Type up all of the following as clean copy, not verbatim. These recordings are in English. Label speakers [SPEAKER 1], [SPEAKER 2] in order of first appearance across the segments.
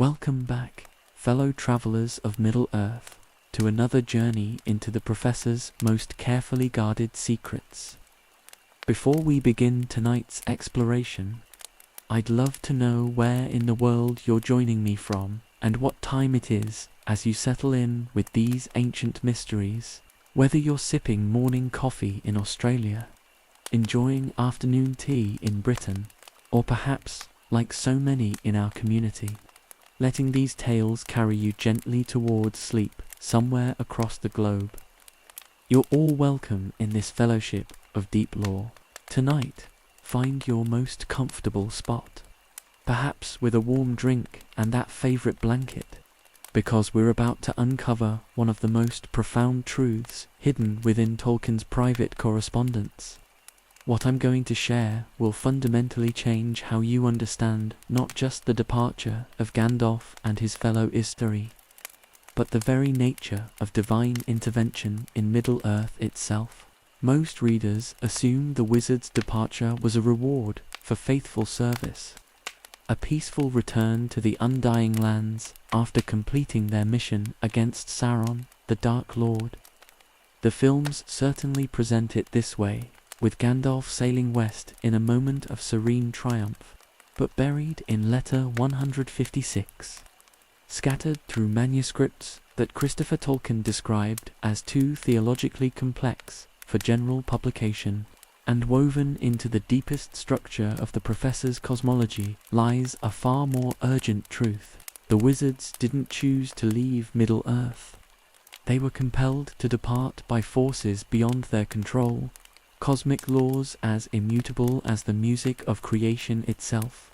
[SPEAKER 1] Welcome back, fellow travelers of Middle-earth, to another journey into the Professor's most carefully guarded secrets. Before we begin tonight's exploration, I'd love to know where in the world you're joining me from and what time it is as you settle in with these ancient mysteries, whether you're sipping morning coffee in Australia, enjoying afternoon tea in Britain, or perhaps, like so many in our community, letting these tales carry you gently towards sleep somewhere across the globe. You're all welcome in this fellowship of deep lore. Tonight, find your most comfortable spot, perhaps with a warm drink and that favorite blanket, because we're about to uncover one of the most profound truths hidden within Tolkien's private correspondence. What I'm going to share will fundamentally change how you understand not just the departure of Gandalf and his fellow Istari, but the very nature of divine intervention in Middle-earth itself. Most readers assume the wizard's departure was a reward for faithful service, a peaceful return to the Undying Lands after completing their mission against Sauron, the Dark Lord. The films certainly present it this way, with Gandalf sailing west in a moment of serene triumph, but buried in letter 156, scattered through manuscripts that Christopher Tolkien described as too theologically complex for general publication, and woven into the deepest structure of the Professor's cosmology lies a far more urgent truth. The wizards didn't choose to leave Middle-earth. They were compelled to depart by forces beyond their control, cosmic laws as immutable as the music of creation itself.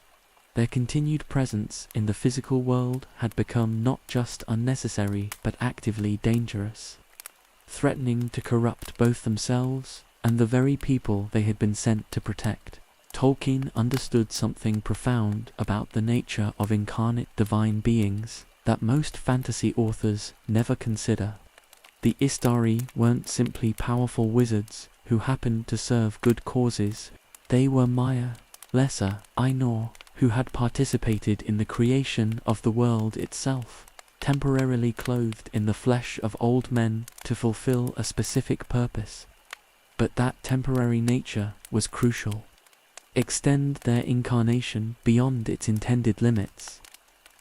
[SPEAKER 1] Their continued presence in the physical world had become not just unnecessary but actively dangerous, threatening to corrupt both themselves and the very people they had been sent to protect. Tolkien understood something profound about the nature of incarnate divine beings that most fantasy authors never consider. The Istari weren't simply powerful wizards who happened to serve good causes. They were Maya, lesser Ainur, who had participated in the creation of the world itself, temporarily clothed in the flesh of old men to fulfill a specific purpose. But that temporary nature was crucial. Extend their incarnation beyond its intended limits,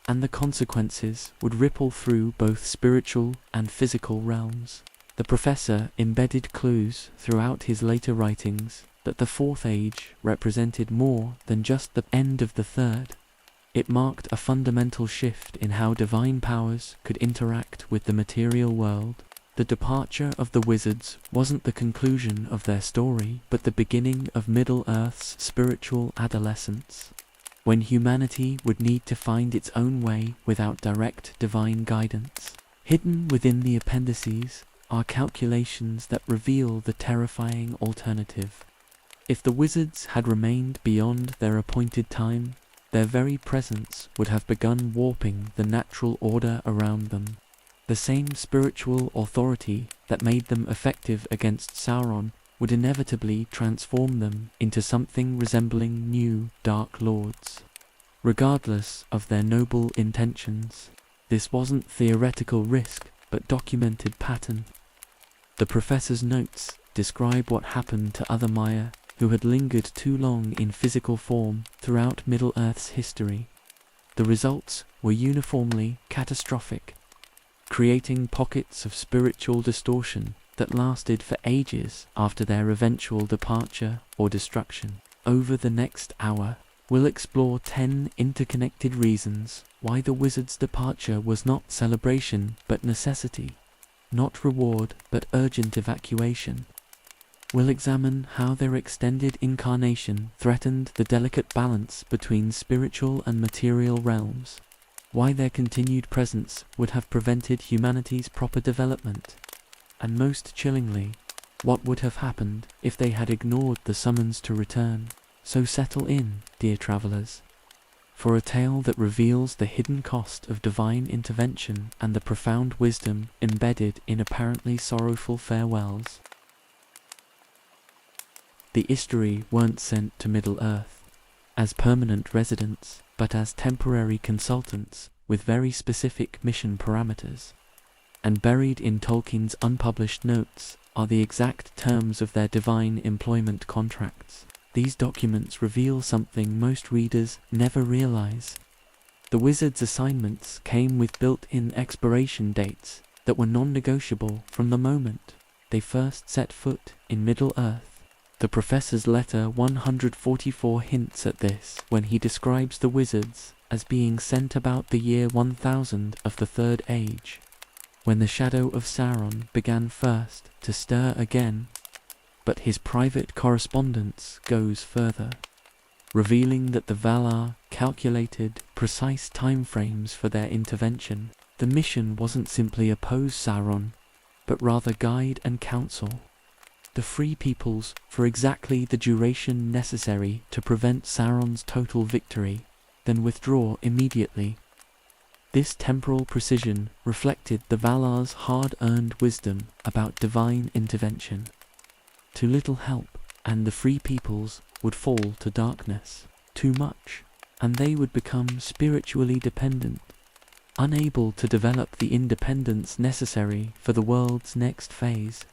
[SPEAKER 1] and the consequences would ripple through both spiritual and physical realms. The Professor embedded clues throughout his later writings that the Fourth Age represented more than just the end of the Third. It marked a fundamental shift in how divine powers could interact with the material world. The departure of the wizards wasn't the conclusion of their story, but the beginning of Middle-earth's spiritual adolescence, when humanity would need to find its own way without direct divine guidance. Hidden within the appendices are calculations that reveal the terrifying alternative. If the wizards had remained beyond their appointed time, their very presence would have begun warping the natural order around them. The same spiritual authority that made them effective against Sauron would inevitably transform them into something resembling new Dark Lords. Regardless of their noble intentions, this wasn't theoretical risk, but documented pattern. The Professor's notes describe what happened to other Maya who had lingered too long in physical form throughout Middle-earth's history. The results were uniformly catastrophic, creating pockets of spiritual distortion that lasted for ages after their eventual departure or destruction. Over the next hour, we'll explore 10 interconnected reasons why the wizard's departure was not celebration but necessity, not reward but urgent evacuation. We'll examine how their extended incarnation threatened the delicate balance between spiritual and material realms, why their continued presence would have prevented humanity's proper development, and most chillingly, what would have happened if they had ignored the summons to return. So settle in, dear travelers, for a tale that reveals the hidden cost of divine intervention and the profound wisdom embedded in apparently sorrowful farewells. The Istari weren't sent to Middle-earth as permanent residents, but as temporary consultants with very specific mission parameters. And buried in Tolkien's unpublished notes are the exact terms of their divine employment contracts. These documents reveal something most readers never realize. The wizard's assignments came with built-in expiration dates that were non-negotiable from the moment they first set foot in Middle-earth. The professor's letter 144 hints at this when he describes the wizards as being sent about the year 1000 of the Third Age, when the shadow of Sauron began first to stir again. But his private correspondence goes further, revealing that the Valar calculated precise timeframes for their intervention. The mission wasn't simply oppose Sauron, but rather guide and counsel the Free Peoples for exactly the duration necessary to prevent Sauron's total victory, then withdraw immediately. This temporal precision reflected the Valar's hard-earned wisdom about divine intervention. Too little help, and the Free Peoples would fall to darkness. Too much, and they would become spiritually dependent, unable to develop the independence necessary for the world's next phase.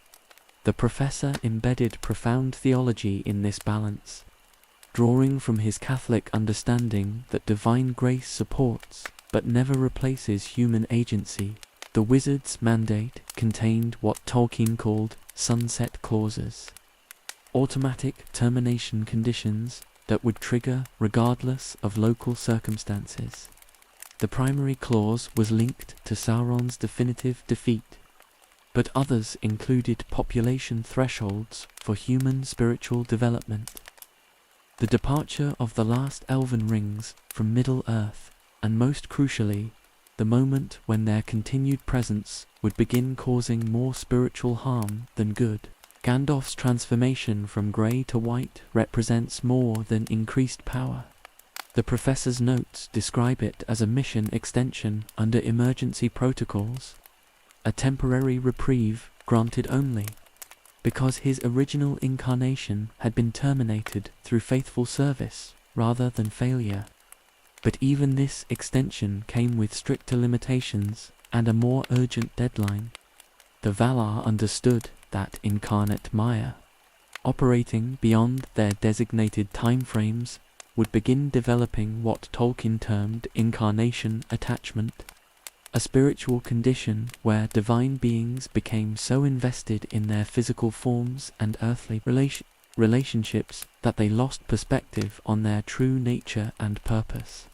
[SPEAKER 1] The professor embedded profound theology in this balance, drawing from his Catholic understanding that divine grace supports but never replaces human agency. The wizard's mandate contained what Tolkien called sunset clauses, automatic termination conditions that would trigger regardless of local circumstances. The primary clause was linked to Sauron's definitive defeat, but others included population thresholds for human spiritual development. The departure of the last elven rings from Middle-earth, and most crucially, the moment when their continued presence would begin causing more spiritual harm than good. Gandalf's transformation from grey to white represents more than increased power. The professor's notes describe it as a mission extension under emergency protocols, a temporary reprieve granted only because his original incarnation had been terminated through faithful service rather than failure. But even this extension came with stricter limitations and a more urgent deadline. The Valar understood that incarnate Maya, operating beyond their designated timeframes, would begin developing what Tolkien termed incarnation attachment, a spiritual condition where divine beings became so invested in their physical forms and earthly relationships that they lost perspective on their true nature and purpose.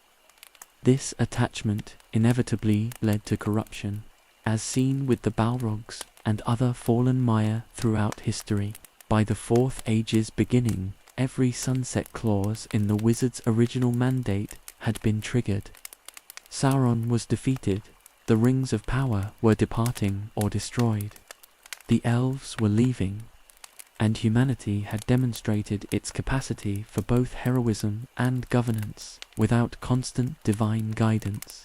[SPEAKER 1] This attachment inevitably led to corruption, as seen with the Balrogs and other fallen Maya throughout history. By the Fourth Age's beginning, every sunset clause in the wizard's original mandate had been triggered. Sauron was defeated, the rings of power were departing or destroyed, the elves were leaving, and humanity had demonstrated its capacity for both heroism and governance without constant divine guidance.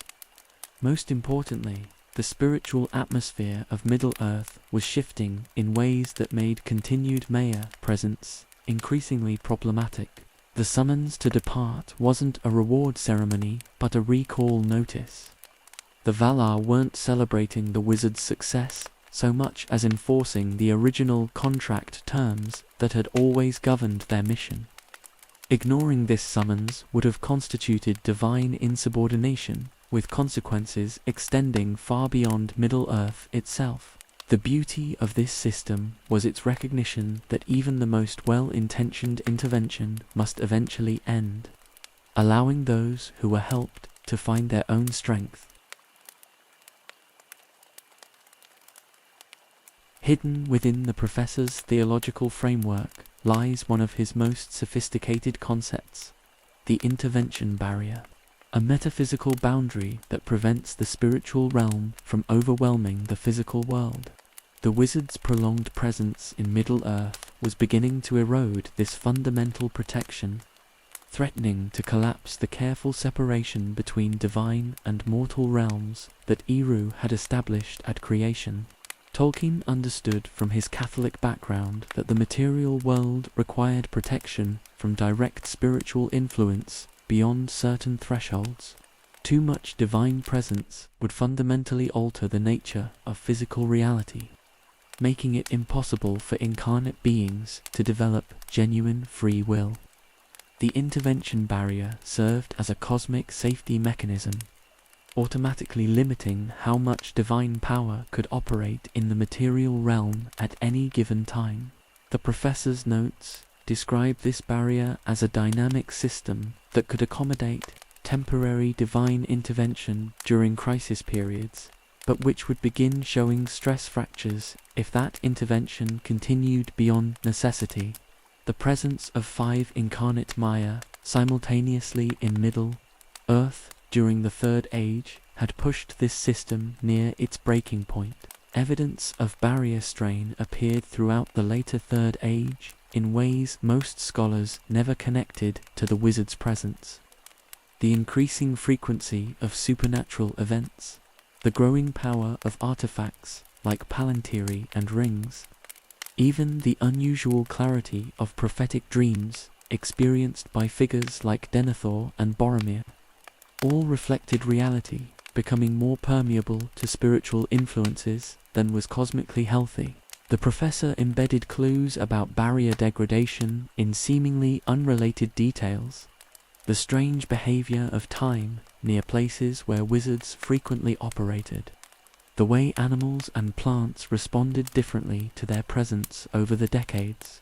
[SPEAKER 1] Most importantly, the spiritual atmosphere of Middle-earth was shifting in ways that made continued Maya presence increasingly problematic. The summons to depart wasn't a reward ceremony, but a recall notice. The Valar weren't celebrating the wizard's success so much as enforcing the original contract terms that had always governed their mission. Ignoring this summons would have constituted divine insubordination, with consequences extending far beyond Middle-earth itself. The beauty of this system was its recognition that even the most well-intentioned intervention must eventually end, allowing those who were helped to find their own strength. Hidden within the professor's theological framework lies one of his most sophisticated concepts, the intervention barrier, a metaphysical boundary that prevents the spiritual realm from overwhelming the physical world. The wizard's prolonged presence in Middle-earth was beginning to erode this fundamental protection, threatening to collapse the careful separation between divine and mortal realms that Eru had established at creation. Tolkien understood from his Catholic background that the material world required protection from direct spiritual influence beyond certain thresholds. Too much divine presence would fundamentally alter the nature of physical reality, making it impossible for incarnate beings to develop genuine free will. The intervention barrier served as a cosmic safety mechanism, automatically limiting how much divine power could operate in the material realm at any given time. The professor's notes describe this barrier as a dynamic system that could accommodate temporary divine intervention during crisis periods, but which would begin showing stress fractures if that intervention continued beyond necessity. The presence of 5 incarnate Maya simultaneously in Middle-earth during the Third Age had pushed this system near its breaking point. Evidence of barrier strain appeared throughout the later Third Age in ways most scholars never connected to the wizard's presence. The increasing frequency of supernatural events, the growing power of artifacts like palantiry and rings, even the unusual clarity of prophetic dreams experienced by figures like Denethor and Boromir, all reflected reality becoming more permeable to spiritual influences than was cosmically healthy. The professor embedded clues about barrier degradation in seemingly unrelated details. The strange behavior of time near places where wizards frequently operated, the way animals and plants responded differently to their presence over the decades,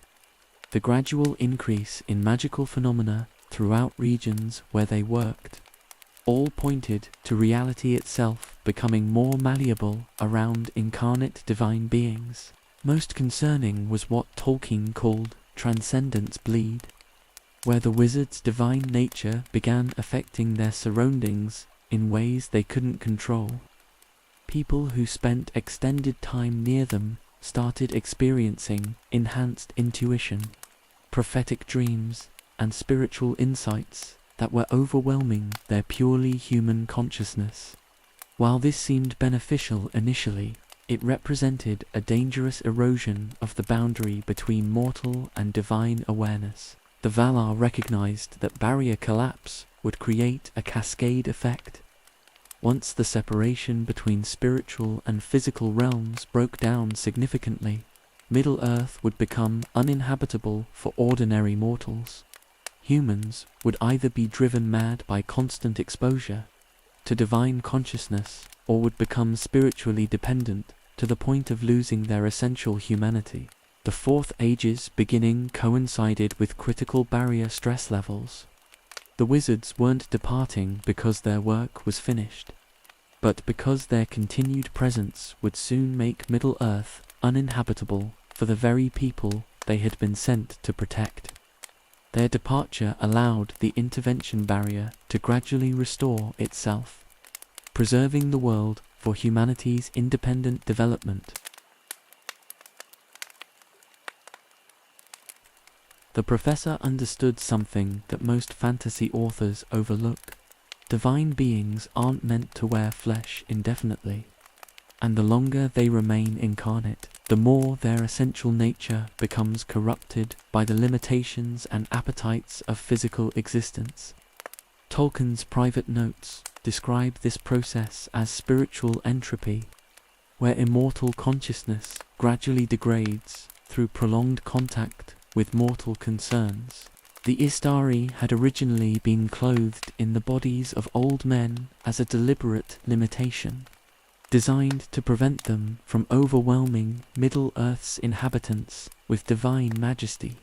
[SPEAKER 1] the gradual increase in magical phenomena throughout regions where they worked, all pointed to reality itself becoming more malleable around incarnate divine beings. Most concerning was what Tolkien called transcendence bleed, where the wizard's divine nature began affecting their surroundings in ways they couldn't control. People who spent extended time near them started experiencing enhanced intuition, prophetic dreams, and spiritual insights that were overwhelming their purely human consciousness. While this seemed beneficial initially, it represented a dangerous erosion of the boundary between mortal and divine awareness. The Valar recognized that barrier collapse would create a cascade effect. Once the separation between spiritual and physical realms broke down significantly, Middle-earth would become uninhabitable for ordinary mortals. Humans would either be driven mad by constant exposure to divine consciousness, or would become spiritually dependent to the point of losing their essential humanity. The Fourth Age's beginning coincided with critical barrier stress levels. The wizards weren't departing because their work was finished, but because their continued presence would soon make Middle-earth uninhabitable for the very people they had been sent to protect. Their departure allowed the intervention barrier to gradually restore itself, preserving the world for humanity's independent development. The professor understood something that most fantasy authors overlook. Divine beings aren't meant to wear flesh indefinitely, and the longer they remain incarnate, the more their essential nature becomes corrupted by the limitations and appetites of physical existence. Tolkien's private notes describe this process as spiritual entropy, where immortal consciousness gradually degrades through prolonged contact with mortal concerns. The Istari had originally been clothed in the bodies of old men as a deliberate limitation, designed to prevent them from overwhelming Middle-earth's inhabitants with divine majesty.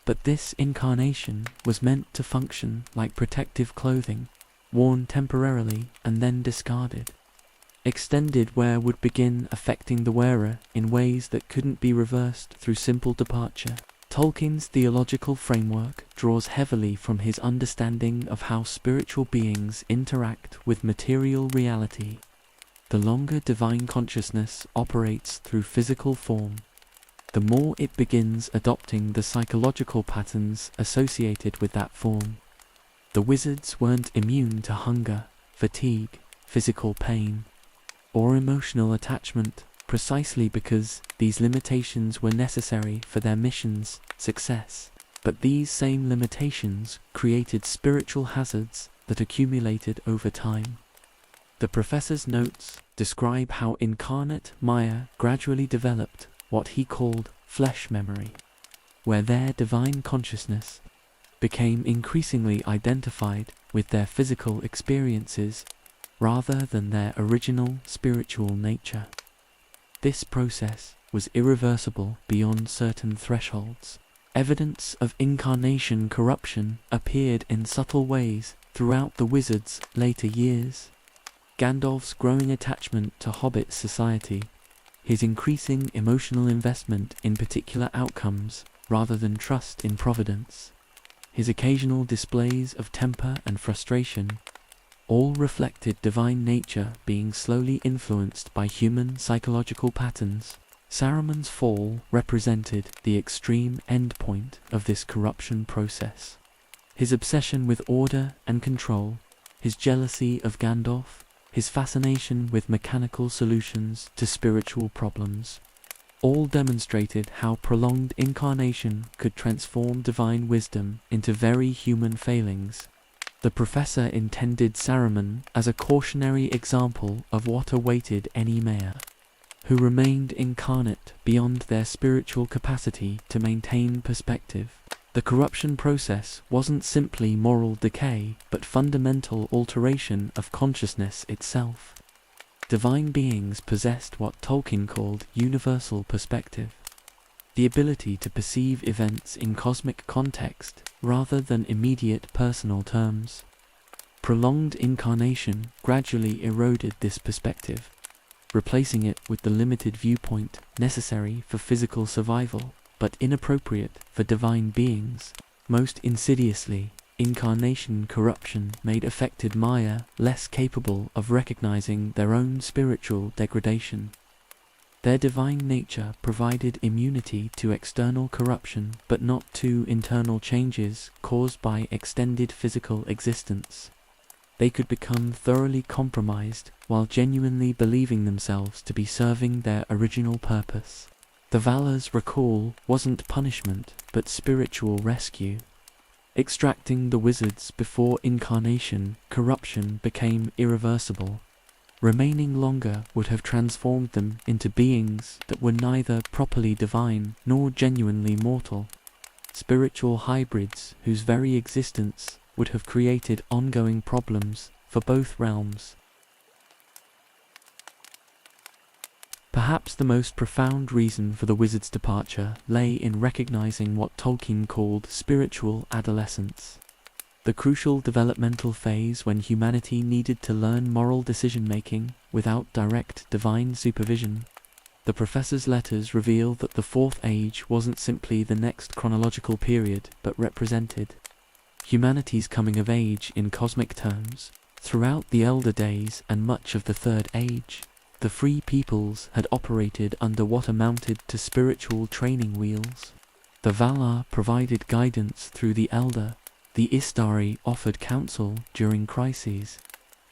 [SPEAKER 1] But this incarnation was meant to function like protective clothing, worn temporarily and then discarded. Extended wear would begin affecting the wearer in ways that couldn't be reversed through simple departure. Tolkien's theological framework draws heavily from his understanding of how spiritual beings interact with material reality. The longer divine consciousness operates through physical form, the more it begins adopting the psychological patterns associated with that form. The wizards weren't immune to hunger, fatigue, physical pain, or emotional attachment, precisely because these limitations were necessary for their mission's success. But these same limitations created spiritual hazards that accumulated over time. The professor's notes describe how incarnate Maya gradually developed what he called flesh memory, where their divine consciousness became increasingly identified with their physical experiences rather than their original spiritual nature. This process was irreversible beyond certain thresholds. Evidence of incarnation corruption appeared in subtle ways throughout the wizard's later years. Gandalf's growing attachment to Hobbit society, his increasing emotional investment in particular outcomes rather than trust in providence, his occasional displays of temper and frustration, all reflected divine nature being slowly influenced by human psychological patterns. Saruman's fall represented the extreme endpoint of this corruption process. His obsession with order and control, his jealousy of Gandalf, his fascination with mechanical solutions to spiritual problems, all demonstrated how prolonged incarnation could transform divine wisdom into very human failings. The professor intended Saruman as a cautionary example of what awaited any mayor who remained incarnate beyond their spiritual capacity to maintain perspective. The corruption process wasn't simply moral decay, but fundamental alteration of consciousness itself. Divine beings possessed what Tolkien called universal perspective, the ability to perceive events in cosmic context rather than immediate personal terms. Prolonged incarnation gradually eroded this perspective, replacing it with the limited viewpoint necessary for physical survival, but inappropriate for divine beings. Most insidiously, incarnation corruption made affected Maya less capable of recognizing their own spiritual degradation. Their divine nature provided immunity to external corruption, but not to internal changes caused by extended physical existence. They could become thoroughly compromised while genuinely believing themselves to be serving their original purpose. The Valar's recall wasn't punishment, but spiritual rescue. Extracting the wizards before incarnation, corruption became irreversible. Remaining longer would have transformed them into beings that were neither properly divine nor genuinely mortal. Spiritual hybrids whose very existence would have created ongoing problems for both realms. Perhaps the most profound reason for the wizard's departure lay in recognizing what Tolkien called spiritual adolescence, the crucial developmental phase when humanity needed to learn moral decision-making without direct divine supervision. The professor's letters reveal that the Fourth Age wasn't simply the next chronological period, but represented humanity's coming of age in cosmic terms. Throughout the Elder Days and much of the Third Age, the Free Peoples had operated under what amounted to spiritual training wheels. The Valar provided guidance through the Elder, the Istari offered counsel during crises,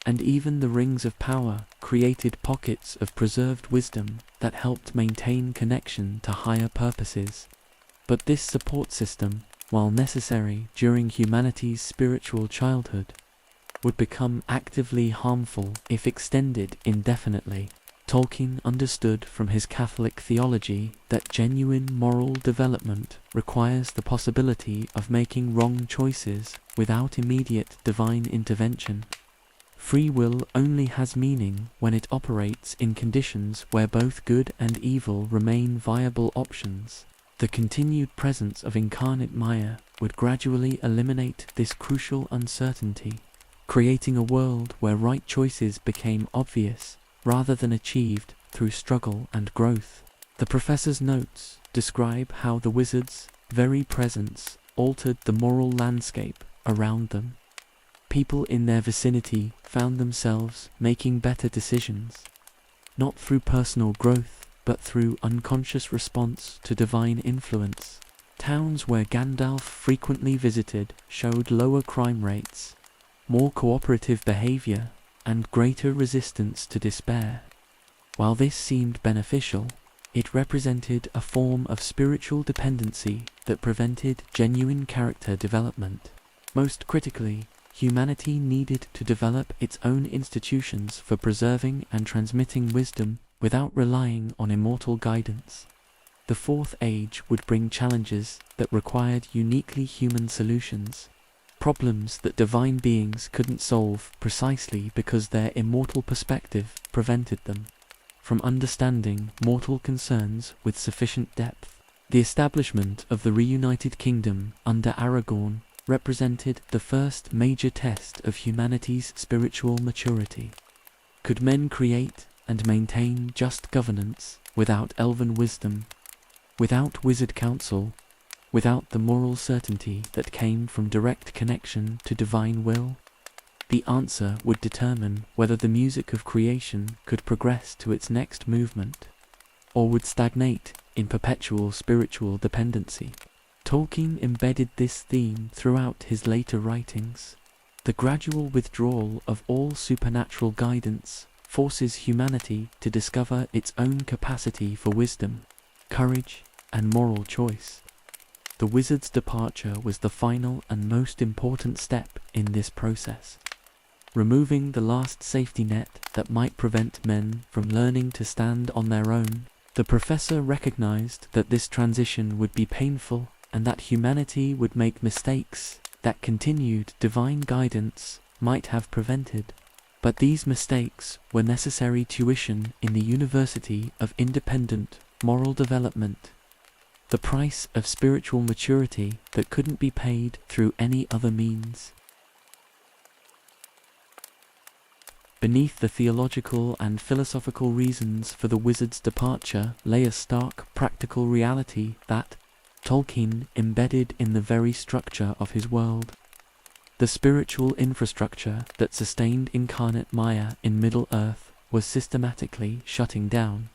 [SPEAKER 1] and even the Rings of Power created pockets of preserved wisdom that helped maintain connection to higher purposes. But this support system, while necessary during humanity's spiritual childhood, would become actively harmful if extended indefinitely. Tolkien understood from his Catholic theology that genuine moral development requires the possibility of making wrong choices without immediate divine intervention. Free will only has meaning when it operates in conditions where both good and evil remain viable options. The continued presence of incarnate Maya would gradually eliminate this crucial uncertainty, creating a world where right choices became obvious rather than achieved through struggle and growth. The professor's notes describe how the wizard's very presence altered the moral landscape around them. People in their vicinity found themselves making better decisions, not through personal growth, but through unconscious response to divine influence. Towns where Gandalf frequently visited showed lower crime rates, more cooperative behavior, and greater resistance to despair. While this seemed beneficial, it represented a form of spiritual dependency that prevented genuine character development. Most critically, humanity needed to develop its own institutions for preserving and transmitting wisdom without relying on immortal guidance. The Fourth Age would bring challenges that required uniquely human solutions, problems that divine beings couldn't solve precisely because their immortal perspective prevented them from understanding mortal concerns with sufficient depth. The establishment of the reunited kingdom under Aragorn represented the first major test of humanity's spiritual maturity. Could men create and maintain just governance without elven wisdom, without wizard counsel, without the moral certainty that came from direct connection to divine will? The answer would determine whether the music of creation could progress to its next movement, or would stagnate in perpetual spiritual dependency. Tolkien embedded this theme throughout his later writings. The gradual withdrawal of all supernatural guidance forces humanity to discover its own capacity for wisdom, courage, and moral choice. The wizard's departure was the final and most important step in this process, removing the last safety net that might prevent men from learning to stand on their own. The professor recognized that this transition would be painful and that humanity would make mistakes that continued divine guidance might have prevented. But these mistakes were necessary tuition in the University of Independent Moral Development, the price of spiritual maturity that couldn't be paid through any other means. Beneath the theological and philosophical reasons for the wizard's departure lay a stark practical reality that Tolkien embedded in the very structure of his world. The spiritual infrastructure that sustained incarnate Maya in Middle-earth was systematically shutting down,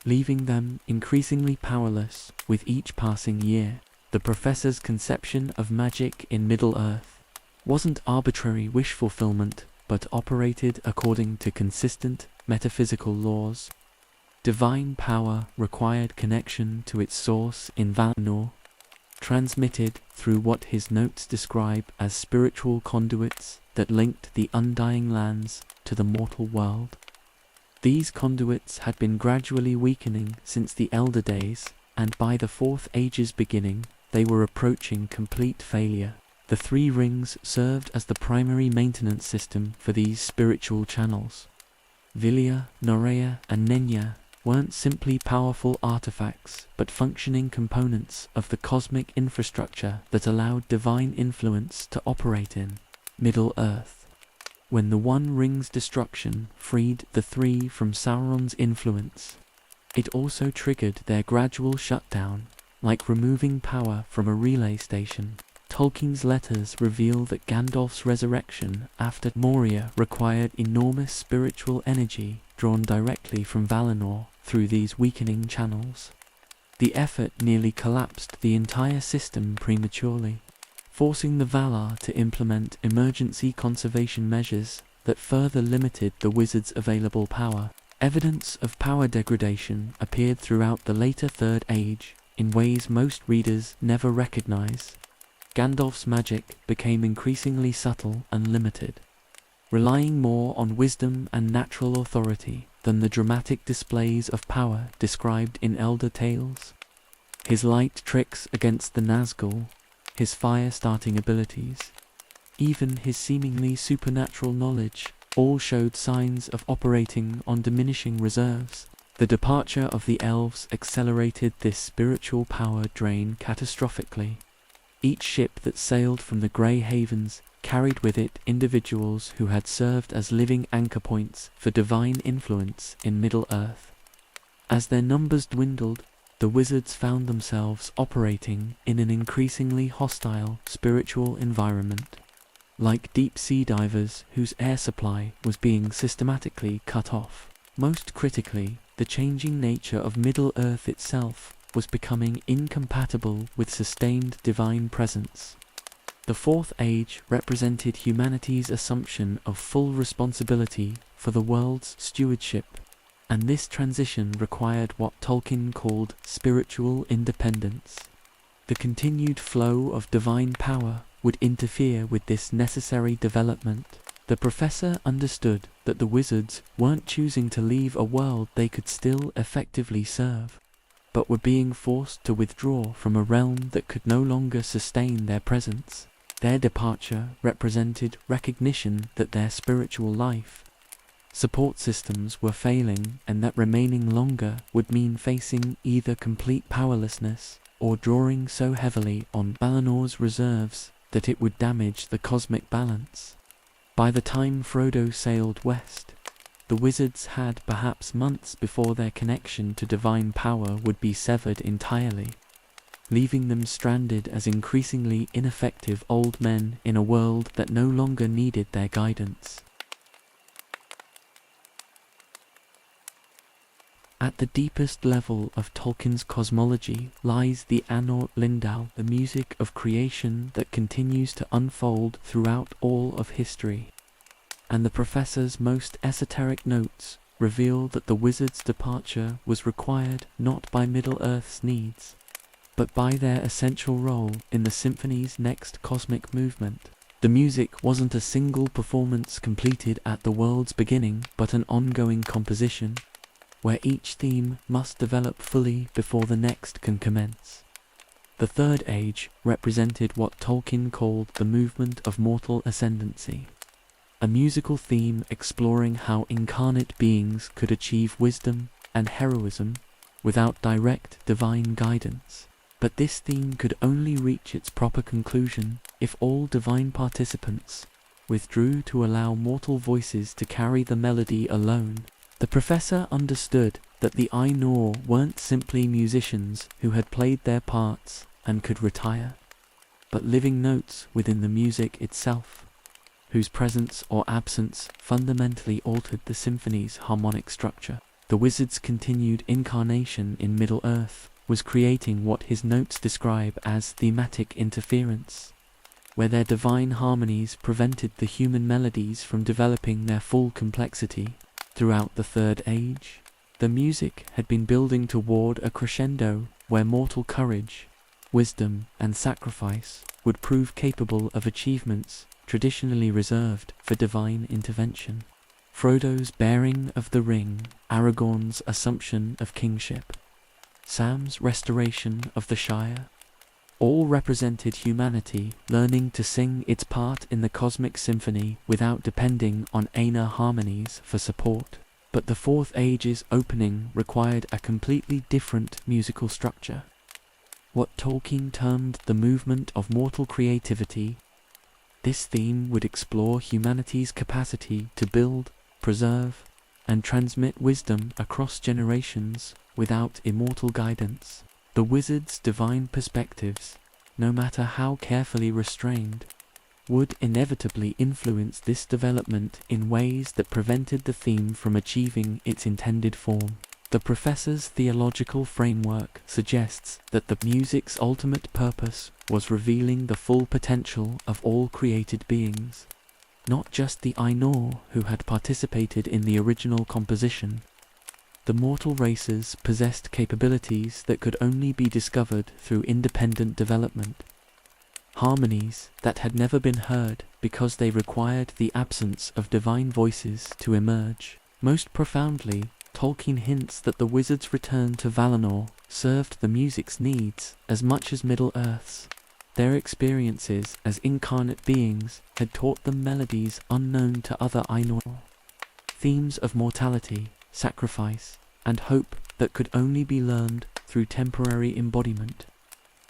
[SPEAKER 1] leaving them increasingly powerless with each passing year. The professor's conception of magic in Middle-earth wasn't arbitrary wish fulfillment, but operated according to consistent metaphysical laws. Divine power required connection to its source in Valinor, transmitted through what his notes describe as spiritual conduits that linked the undying lands to the mortal world. These conduits had been gradually weakening since the Elder Days, and by the Fourth Age's beginning, they were approaching complete failure. The three rings served as the primary maintenance system for these spiritual channels. Vilya, Norea, and Nenya weren't simply powerful artifacts, but functioning components of the cosmic infrastructure that allowed divine influence to operate in Middle-earth. When the One Ring's destruction freed the three from Sauron's influence, it also triggered their gradual shutdown, like removing power from a relay station. Tolkien's letters reveal that Gandalf's resurrection after Moria required enormous spiritual energy drawn directly from Valinor through these weakening channels. The effort nearly collapsed the entire system prematurely, forcing the Valar to implement emergency conservation measures that further limited the wizard's available power. Evidence of power degradation appeared throughout the later Third Age in ways most readers never recognize. Gandalf's magic became increasingly subtle and limited, relying more on wisdom and natural authority than the dramatic displays of power described in Elder Tales. His light tricks against the Nazgul, his fire-starting abilities, even his seemingly supernatural knowledge, all showed signs of operating on diminishing reserves. The departure of the elves accelerated this spiritual power drain catastrophically. Each ship that sailed from the Grey Havens carried with it individuals who had served as living anchor points for divine influence in Middle-earth. As their numbers dwindled, the wizards found themselves operating in an increasingly hostile spiritual environment. Like deep-sea divers whose air supply was being systematically cut off. Most critically, the changing nature of Middle-earth itself was becoming incompatible with sustained divine presence. The Fourth Age represented humanity's assumption of full responsibility for the world's stewardship, and this transition required what Tolkien called spiritual independence. The continued flow of divine power would interfere with this necessary development. The professor understood that the wizards weren't choosing to leave a world they could still effectively serve, but were being forced to withdraw from a realm that could no longer sustain their presence. Their departure represented recognition that their spiritual life support systems were failing, and that remaining longer would mean facing either complete powerlessness or drawing so heavily on Valinor's reserves that it would damage the cosmic balance. By the time Frodo sailed west, the wizards had perhaps months before their connection to divine power would be severed entirely, leaving them stranded as increasingly ineffective old men in a world that no longer needed their guidance. At the deepest level of Tolkien's cosmology lies the Anor Lindau, the music of creation that continues to unfold throughout all of history. And the professor's most esoteric notes reveal that the wizard's departure was required not by Middle-earth's needs, but by their essential role in the symphony's next cosmic movement. The music wasn't a single performance completed at the world's beginning, but an ongoing composition, where each theme must develop fully before the next can commence. The Third Age represented what Tolkien called the movement of mortal ascendancy, a musical theme exploring how incarnate beings could achieve wisdom and heroism without direct divine guidance. But this theme could only reach its proper conclusion if all divine participants withdrew to allow mortal voices to carry the melody alone. The professor understood that the Ainur weren't simply musicians who had played their parts and could retire, but living notes within the music itself, whose presence or absence fundamentally altered the symphony's harmonic structure. The wizard's continued incarnation in Middle-earth was creating what his notes describe as thematic interference, where their divine harmonies prevented the human melodies from developing their full complexity. Throughout the Third Age, the music had been building toward a crescendo where mortal courage, wisdom, and sacrifice would prove capable of achievements traditionally reserved for divine intervention. Frodo's bearing of the ring, Aragorn's assumption of kingship, Sam's restoration of the Shire, all represented humanity learning to sing its part in the cosmic symphony without depending on Ainur harmonies for support. But the Fourth Age's opening required a completely different musical structure, what Tolkien termed the movement of mortal creativity. This theme would explore humanity's capacity to build, preserve, and transmit wisdom across generations without immortal guidance. The wizard's divine perspectives, no matter how carefully restrained, would inevitably influence this development in ways that prevented the theme from achieving its intended form. The professor's theological framework suggests that the music's ultimate purpose was revealing the full potential of all created beings, not just the Ainur who had participated in the original composition. The mortal races possessed capabilities that could only be discovered through independent development, harmonies that had never been heard because they required the absence of divine voices to emerge. Most profoundly, Tolkien hints that the wizard's return to Valinor served the music's needs as much as Middle-earth's. Their experiences as incarnate beings had taught them melodies unknown to other Ainur, themes of mortality, sacrifice, and hope that could only be learned through temporary embodiment.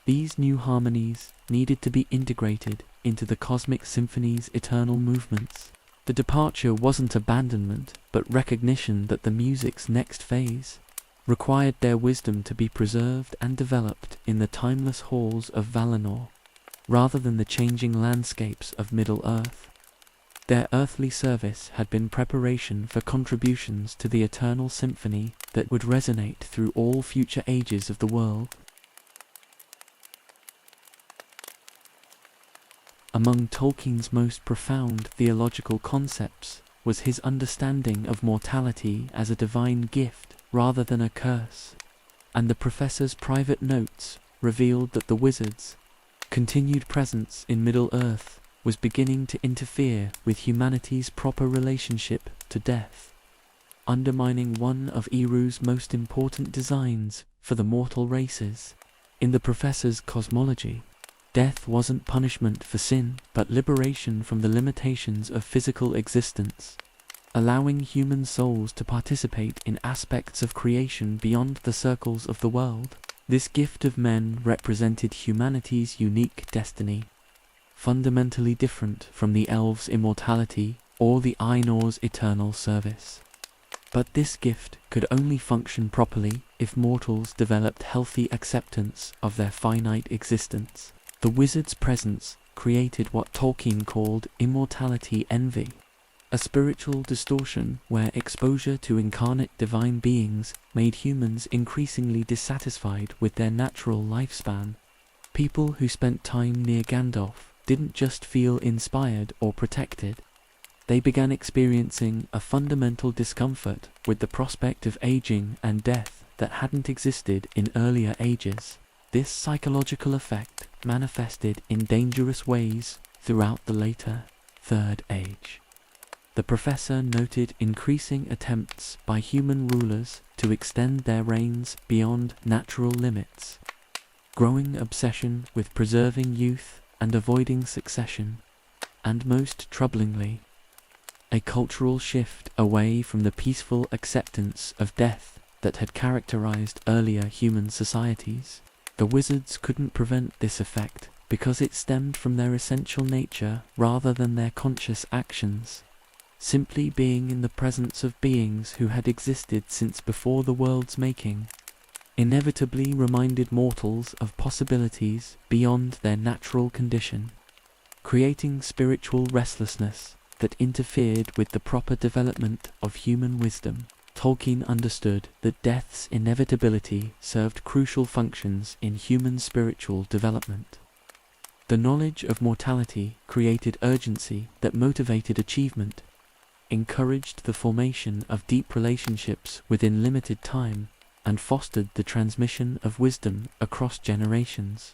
[SPEAKER 1] These new harmonies needed to be integrated into the cosmic symphony's eternal movements. The departure wasn't abandonment, but recognition that the music's next phase required their wisdom to be preserved and developed in the timeless halls of Valinor, rather than the changing landscapes of Middle-earth. Their earthly service had been preparation for contributions to the eternal symphony that would resonate through all future ages of the world. Among Tolkien's most profound theological concepts was his understanding of mortality as a divine gift rather than a curse, and the professor's private notes revealed that the wizards, continued presence in Middle-earth was beginning to interfere with humanity's proper relationship to death, undermining one of Eru's most important designs for the mortal races. In the professor's cosmology, death wasn't punishment for sin, but liberation from the limitations of physical existence, allowing human souls to participate in aspects of creation beyond the circles of the world. This gift of men represented humanity's unique destiny, fundamentally different from the elves' immortality or the Ainor's eternal service. But this gift could only function properly if mortals developed healthy acceptance of their finite existence. The wizard's presence created what Tolkien called immortality envy, a spiritual distortion where exposure to incarnate divine beings made humans increasingly dissatisfied with their natural lifespan. People who spent time near Gandalf didn't just feel inspired or protected. They began experiencing a fundamental discomfort with the prospect of aging and death that hadn't existed in earlier ages. This psychological effect manifested in dangerous ways throughout the later Third Age. The professor noted increasing attempts by human rulers to extend their reigns beyond natural limits, growing obsession with preserving youth and avoiding succession, and most troublingly, a cultural shift away from the peaceful acceptance of death that had characterized earlier human societies. The wizards couldn't prevent this effect because it stemmed from their essential nature rather than their conscious actions. Simply being in the presence of beings who had existed since before the world's making inevitably reminded mortals of possibilities beyond their natural condition, creating spiritual restlessness that interfered with the proper development of human wisdom. Tolkien understood that death's inevitability served crucial functions in human spiritual development. The knowledge of mortality created urgency that motivated achievement, encouraged the formation of deep relationships within limited time, and fostered the transmission of wisdom across generations.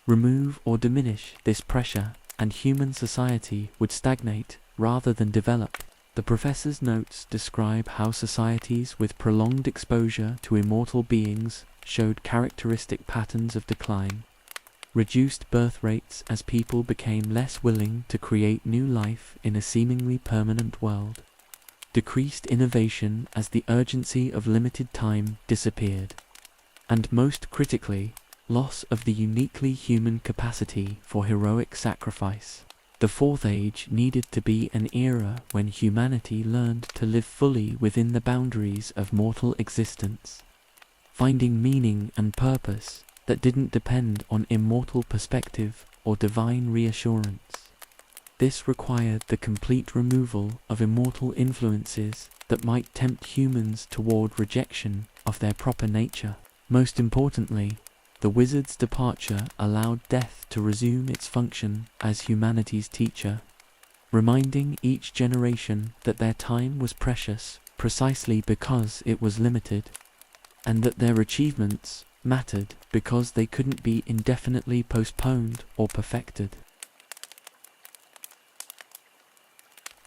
[SPEAKER 1] Remove or diminish this pressure, and human society would stagnate rather than develop. The professor's notes describe how societies with prolonged exposure to immortal beings showed characteristic patterns of decline, reduced birth rates as people became less willing to create new life in a seemingly permanent world, decreased innovation as the urgency of limited time disappeared, and most critically, loss of the uniquely human capacity for heroic sacrifice. The Fourth Age needed to be an era when humanity learned to live fully within the boundaries of mortal existence, finding meaning and purpose that didn't depend on immortal perspective or divine reassurance. This required the complete removal of immortal influences that might tempt humans toward rejection of their proper nature. Most importantly, the wizard's departure allowed death to resume its function as humanity's teacher, reminding each generation that their time was precious precisely because it was limited, and that their achievements mattered because they couldn't be indefinitely postponed or perfected.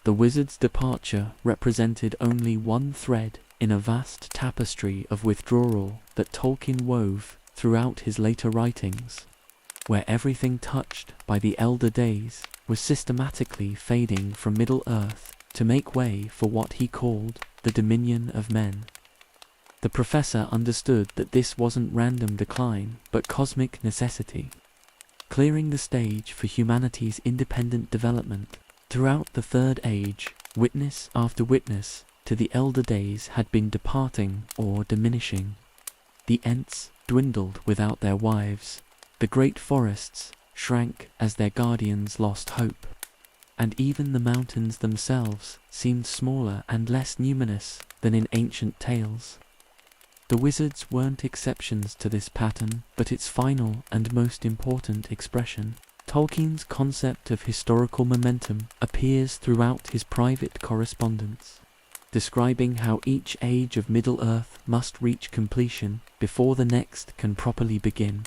[SPEAKER 1] The wizard's departure represented only one thread in a vast tapestry of withdrawal that Tolkien wove throughout his later writings, where everything touched by the elder days was systematically fading from Middle-earth to make way for what he called the dominion of men. The professor understood that this wasn't random decline, but cosmic necessity, clearing the stage for humanity's independent development. Throughout the Third Age, witness after witness to the elder days had been departing or diminishing. The Ents dwindled without their wives, the great forests shrank as their guardians lost hope, and even the mountains themselves seemed smaller and less numerous than in ancient tales. The wizards weren't exceptions to this pattern, but its final and most important expression. Tolkien's concept of historical momentum appears throughout his private correspondence, describing how each age of Middle-earth must reach completion before the next can properly begin.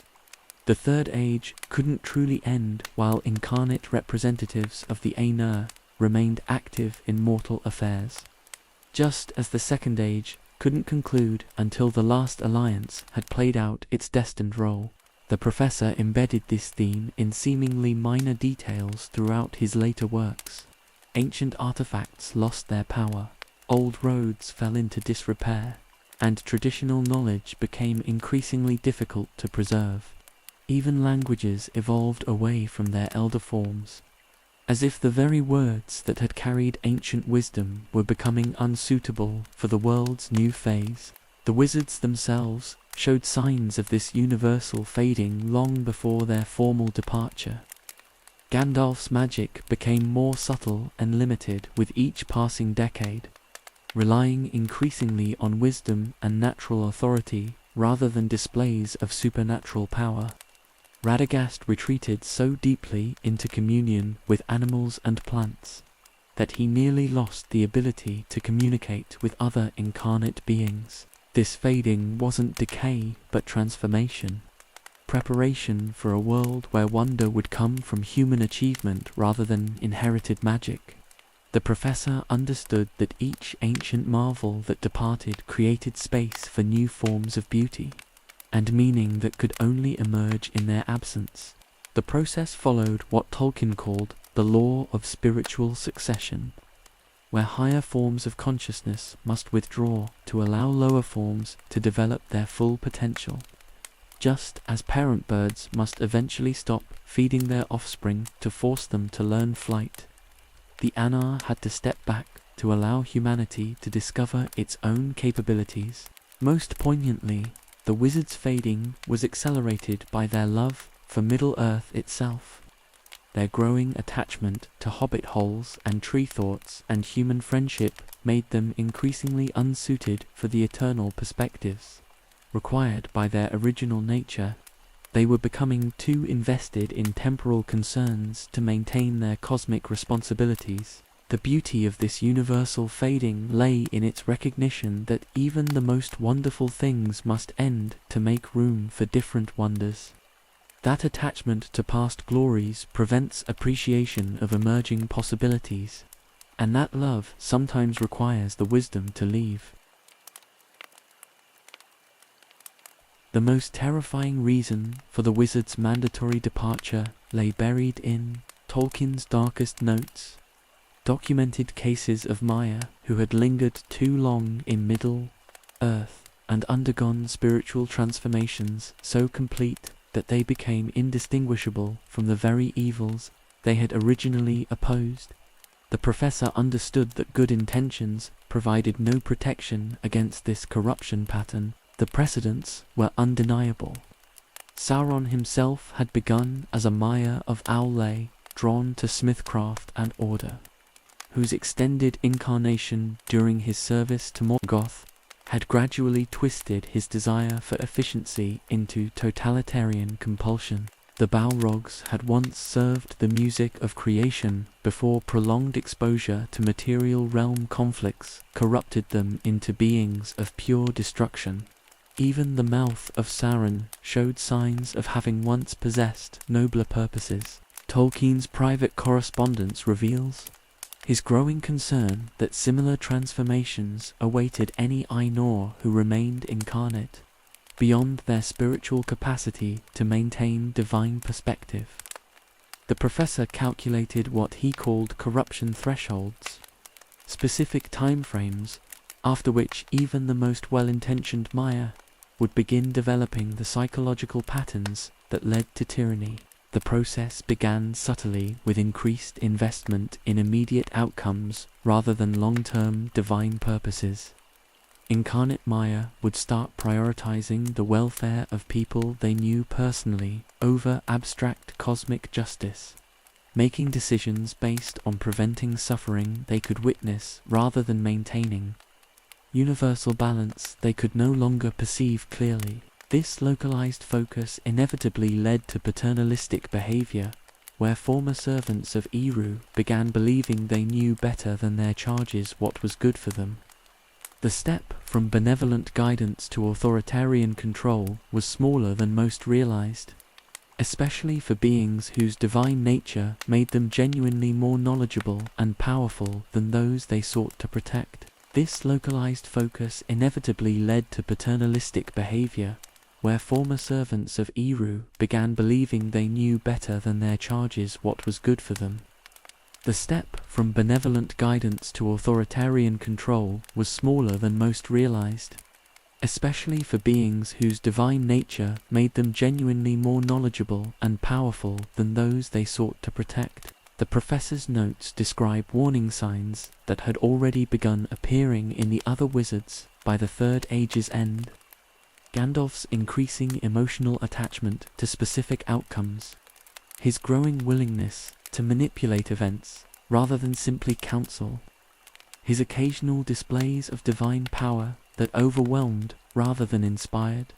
[SPEAKER 1] The Third Age couldn't truly end while incarnate representatives of the Aenir remained active in mortal affairs. Just as the Second Age couldn't conclude until the last alliance had played out its destined role. The professor embedded this theme in seemingly minor details throughout his later works. Ancient artifacts lost their power, old roads fell into disrepair, and traditional knowledge became increasingly difficult to preserve. Even languages evolved away from their elder forms, as if the very words that had carried ancient wisdom were becoming unsuitable for the world's new phase. The wizards themselves showed signs of this universal fading long before their formal departure. Gandalf's magic became more subtle and limited with each passing decade, relying increasingly on wisdom and natural authority rather than displays of supernatural power. Radagast retreated so deeply into communion with animals and plants that he nearly lost the ability to communicate with other incarnate beings. This fading wasn't decay but transformation, preparation for a world where wonder would come from human achievement rather than inherited magic. The professor understood that each ancient marvel that departed created space for new forms of beauty and meaning that could only emerge in their absence. The process followed what Tolkien called the law of spiritual succession, where higher forms of consciousness must withdraw to allow lower forms to develop their full potential, just as parent birds must eventually stop feeding their offspring to force them to learn flight. The Aenir had to step back to allow humanity to discover its own capabilities. Most poignantly, the wizards' fading was accelerated by their love for Middle-earth itself. Their growing attachment to hobbit holes and tree thoughts and human friendship made them increasingly unsuited for the eternal perspectives required by their original nature. They were becoming too invested in temporal concerns to maintain their cosmic responsibilities. The beauty of this universal fading lay in its recognition that even the most wonderful things must end to make room for different wonders. That attachment to past glories prevents appreciation of emerging possibilities, and that love sometimes requires the wisdom to leave. The most terrifying reason for the wizard's mandatory departure lay buried in Tolkien's darkest notes. Documented cases of Maya who had lingered too long in Middle-earth and undergone spiritual transformations so complete that they became indistinguishable from the very evils they had originally opposed. The professor understood that good intentions provided no protection against this corruption pattern. The precedents were undeniable. Sauron himself had begun as a Maya of Aule, drawn to smithcraft and order, whose extended incarnation during his service to Morgoth had gradually twisted his desire for efficiency into totalitarian compulsion. The Balrogs had once served the music of creation before prolonged exposure to material realm conflicts corrupted them into beings of pure destruction. Even the mouth of Sauron showed signs of having once possessed nobler purposes. Tolkien's private correspondence reveals his growing concern that similar transformations awaited any Ainur who remained incarnate, beyond their spiritual capacity to maintain divine perspective. The professor calculated what he called corruption thresholds, specific timeframes after which even the most well-intentioned Maya would begin developing the psychological patterns that led to tyranny. The process began subtly with increased investment in immediate outcomes rather than long-term divine purposes. Incarnate Maya would start prioritizing the welfare of people they knew personally over abstract cosmic justice, making decisions based on preventing suffering they could witness rather than maintaining universal balance they could no longer perceive clearly. This localized focus inevitably led to paternalistic behavior, where former servants of Eru began believing they knew better than their charges what was good for them. The step from benevolent guidance to authoritarian control was smaller than most realized. especially for beings whose divine nature made them genuinely more knowledgeable and powerful than those they sought to protect. This localized focus inevitably led to paternalistic behavior, where former servants of Eru began believing they knew better than their charges what was good for them. The step from benevolent guidance to authoritarian control was smaller than most realized, especially for beings whose divine nature made them genuinely more knowledgeable and powerful than those they sought to protect. The professor's notes describe warning signs that had already begun appearing in the other wizards by the Third Age's end. Gandalf's increasing emotional attachment to specific outcomes, his growing willingness to manipulate events rather than simply counsel, his occasional displays of divine power that overwhelmed rather than inspired,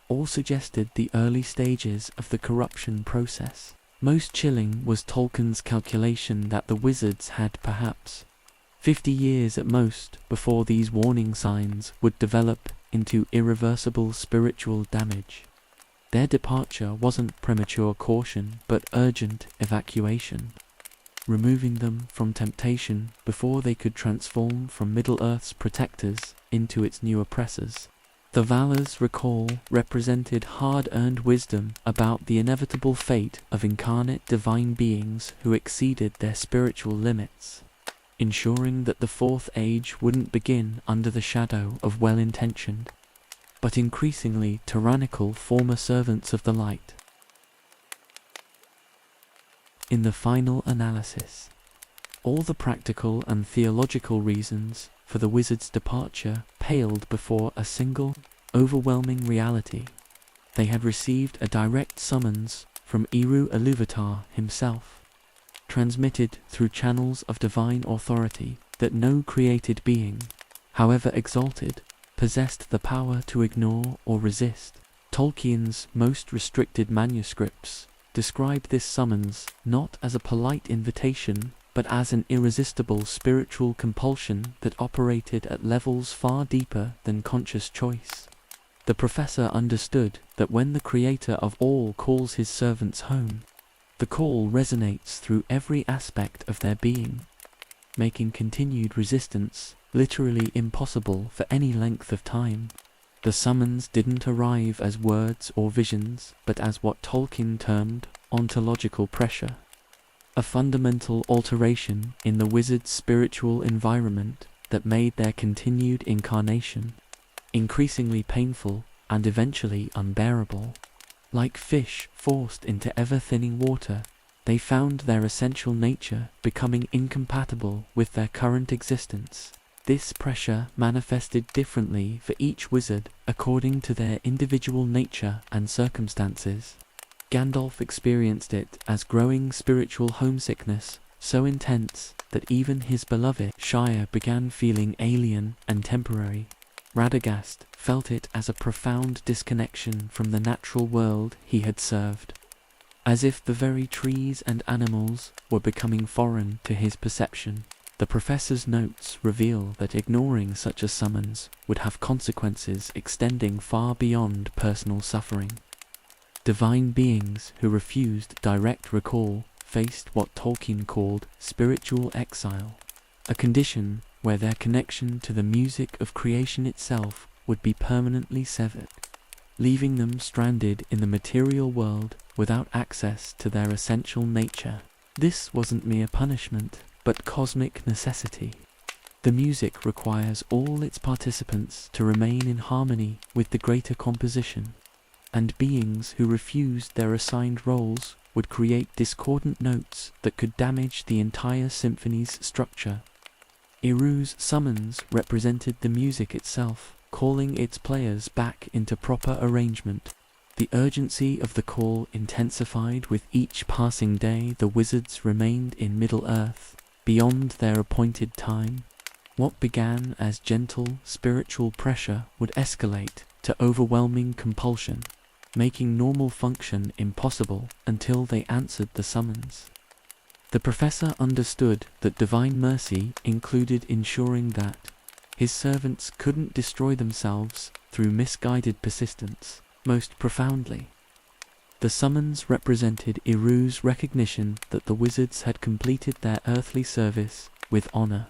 [SPEAKER 1] all suggested the early stages of the corruption process. Most chilling was Tolkien's calculation that the wizards had perhaps 50 years at most before these warning signs would develop into irreversible spiritual damage. Their departure wasn't premature caution, but urgent evacuation, removing them from temptation before they could transform from Middle-earth's protectors into its new oppressors. The Valar's recall represented hard-earned wisdom about the inevitable fate of incarnate divine beings who exceeded their spiritual limits, ensuring that the Fourth Age wouldn't begin under the shadow of well-intentioned, but increasingly tyrannical former servants of the light. In the final analysis, all the practical and theological reasons for the wizard's departure paled before a single, overwhelming reality. They had received a direct summons from Eru Iluvatar himself, transmitted through channels of divine authority that no created being, however exalted, possessed the power to ignore or resist. Tolkien's most restricted manuscripts describe this summons not as a polite invitation, but as an irresistible spiritual compulsion that operated at levels far deeper than conscious choice. The professor understood that when the Creator of all calls his servants home, the call resonates through every aspect of their being, making continued resistance literally impossible for any length of time. The summons didn't arrive as words or visions, but as what Tolkien termed ontological pressure, a fundamental alteration in the wizard's spiritual environment that made their continued incarnation increasingly painful and eventually unbearable. Like fish forced into ever-thinning water, they found their essential nature becoming incompatible with their current existence. This pressure manifested differently for each wizard according to their individual nature and circumstances. Gandalf experienced it as growing spiritual homesickness, so intense that even his beloved Shire began feeling alien and temporary. Radagast felt it as a profound disconnection from the natural world he had served, as if the very trees and animals were becoming foreign to his perception. The professor's notes reveal that ignoring such a summons would have consequences extending far beyond personal suffering. Divine beings who refused direct recall faced what Tolkien called spiritual exile, a condition where their connection to the music of creation itself would be permanently severed, leaving them stranded in the material world without access to their essential nature. This wasn't mere punishment, but cosmic necessity. The music requires all its participants to remain in harmony with the greater composition, and beings who refused their assigned roles would create discordant notes that could damage the entire symphony's structure. Eru's summons represented the music itself, calling its players back into proper arrangement. The urgency of the call intensified with each passing day the wizards remained in Middle-earth, beyond their appointed time. What began as gentle spiritual pressure would escalate to overwhelming compulsion, making normal function impossible until they answered the summons. The professor understood that divine mercy included ensuring that his servants couldn't destroy themselves through misguided persistence. Most profoundly, The summons represented Iru's recognition that the wizards had completed their earthly service with honor,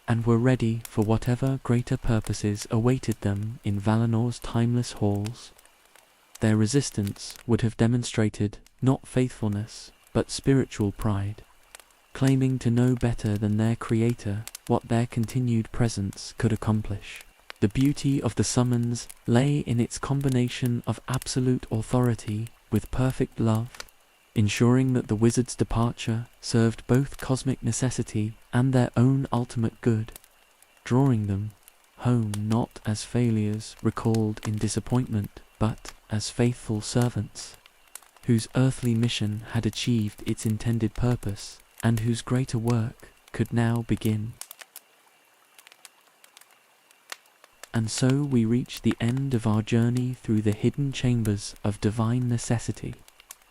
[SPEAKER 1] and were ready for whatever greater purposes awaited them in Valinor's timeless halls. Their resistance would have demonstrated not faithfulness, but spiritual pride, claiming to know better than their creator what their continued presence could accomplish. The beauty of the summons lay in its combination of absolute authority with perfect love, ensuring that the wizard's departure served both cosmic necessity and their own ultimate good, drawing them home not as failures recalled in disappointment, but as faithful servants, whose earthly mission had achieved its intended purpose, and whose greater work could now begin. And so we reach the end of our journey through the hidden chambers of divine necessity,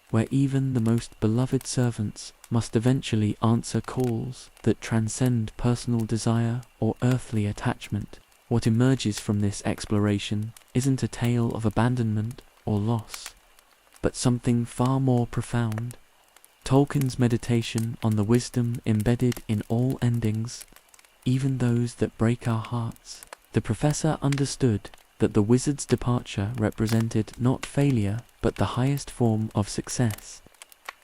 [SPEAKER 1] where even the most beloved servants must eventually answer calls that transcend personal desire or earthly attachment. What emerges from this exploration isn't a tale of abandonment or loss, but something far more profound. Tolkien's meditation on the wisdom embedded in all endings, even those that break our hearts. The professor understood that the wizard's departure represented not failure, but the highest form of success,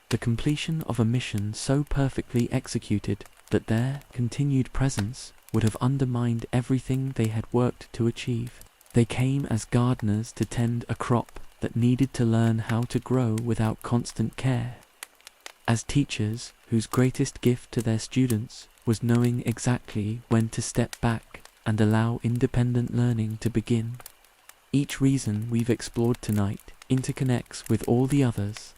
[SPEAKER 1] the completion of a mission so perfectly executed that their continued presence would have undermined everything they had worked to achieve. They came as gardeners to tend a crop that needed to learn how to grow without constant care, as teachers whose greatest gift to their students was knowing exactly when to step back and allow independent learning to begin. Each reason we've explored tonight interconnects with all the others,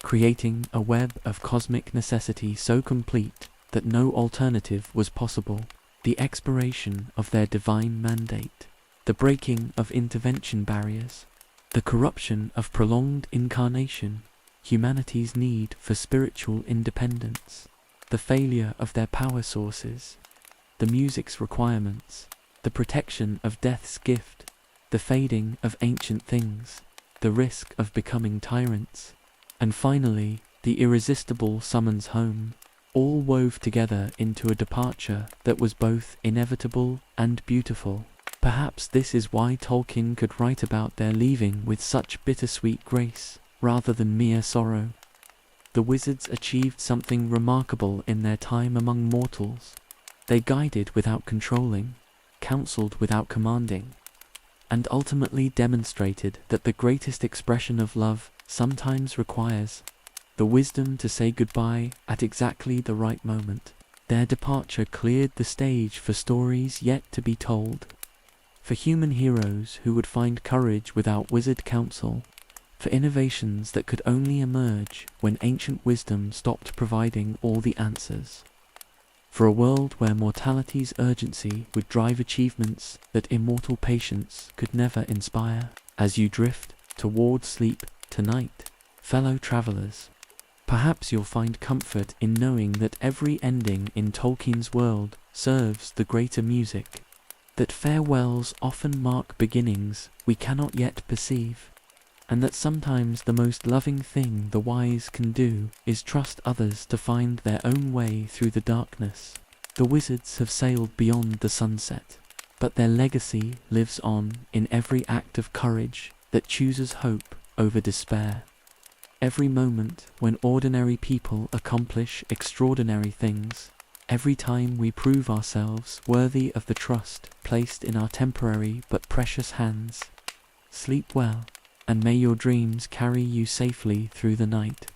[SPEAKER 1] creating a web of cosmic necessity so complete that no alternative was possible. The expiration of their divine mandate, the breaking of intervention barriers, the corruption of prolonged incarnation, humanity's need for spiritual independence, the failure of their power sources, the music's requirements, the protection of death's gift, the fading of ancient things, the risk of becoming tyrants, and finally, the irresistible summons home, all wove together into a departure that was both inevitable and beautiful. Perhaps this is why Tolkien could write about their leaving with such bittersweet grace, rather than mere sorrow. The wizards achieved something remarkable in their time among mortals. They guided without controlling, counseled without commanding, and ultimately demonstrated that the greatest expression of love sometimes requires the wisdom to say goodbye at exactly the right moment. Their departure cleared the stage for stories yet to be told, for human heroes who would find courage without wizard counsel, for innovations that could only emerge when ancient wisdom stopped providing all the answers, for a world where mortality's urgency would drive achievements that immortal patience could never inspire. As you drift toward sleep tonight, fellow travelers, perhaps you'll find comfort in knowing that every ending in Tolkien's world serves the greater music, that farewells often mark beginnings we cannot yet perceive, and that sometimes the most loving thing the wise can do is trust others to find their own way through the darkness. The wizards have sailed beyond the sunset, but their legacy lives on in every act of courage that chooses hope over despair. Every moment when ordinary people accomplish extraordinary things, every time we prove ourselves worthy of the trust placed in our temporary but precious hands. Sleep well, and may your dreams carry you safely through the night.